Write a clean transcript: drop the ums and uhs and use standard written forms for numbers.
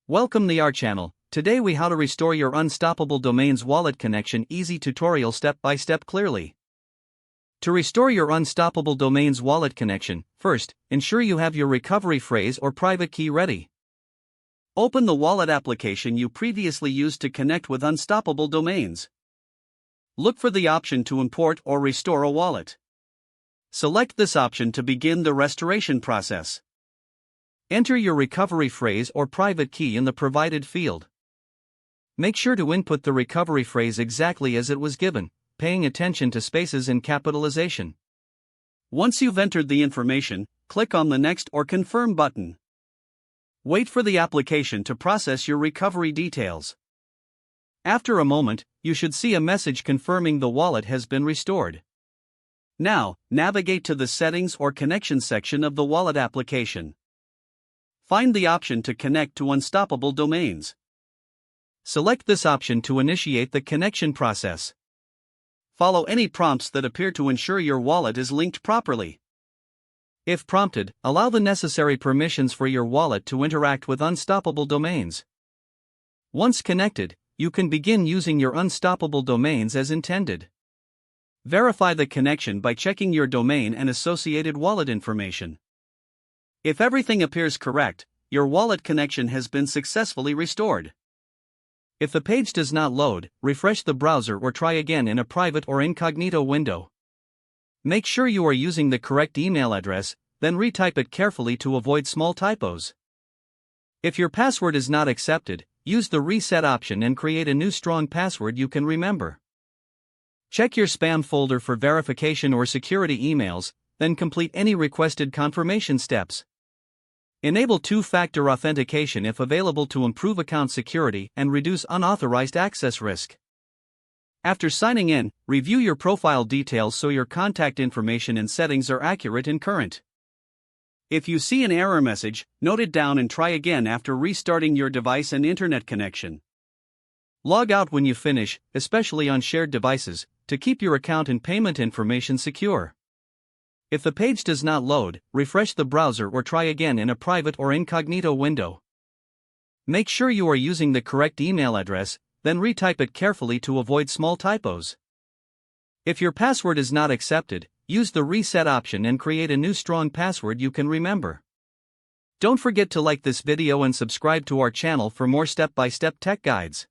Welcome to our channel. Today we how to restore your Unstoppable Domains wallet connection easy tutorial step by step clearly. To restore your Unstoppable Domains wallet connection, first, ensure you have your recovery phrase or private key ready. Open the wallet application you previously used to connect with Unstoppable Domains. Look for the option to import or restore a wallet. Select this option to begin the restoration process. Enter your recovery phrase or private key in the provided field. Make sure to input the recovery phrase exactly as it was given, paying attention to spaces and capitalization. Once you've entered the information, click on the Next or Confirm button. Wait for the application to process your recovery details. After a moment, you should see a message confirming the wallet has been restored. Now, navigate to the Settings or Connection section of the wallet application. Find the option to connect to Unstoppable Domains. Select this option to initiate the connection process. Follow any prompts that appear to ensure your wallet is linked properly. If prompted, allow the necessary permissions for your wallet to interact with Unstoppable Domains. Once connected, you can begin using your Unstoppable Domains as intended. Verify the connection by checking your domain and associated wallet information. If everything appears correct, your wallet connection has been successfully restored. If the page does not load, refresh the browser or try again in a private or incognito window. Make sure you are using the correct email address, then retype it carefully to avoid small typos. If your password is not accepted, use the reset option and create a new strong password you can remember. Check your spam folder for verification or security emails, then complete any requested confirmation steps. Enable two-factor authentication if available to improve account security and reduce unauthorized access risk. After signing in, review your profile details so your contact information and settings are accurate and current. If you see an error message, note it down and try again after restarting your device and internet connection. Log out when you finish, especially on shared devices, to keep your account and payment information secure. If the page does not load, refresh the browser or try again in a private or incognito window. Make sure you are using the correct email address, then retype it carefully to avoid small typos. If your password is not accepted, use the reset option and create a new strong password you can remember. Don't forget to like this video and subscribe to our channel for more step-by-step tech guides.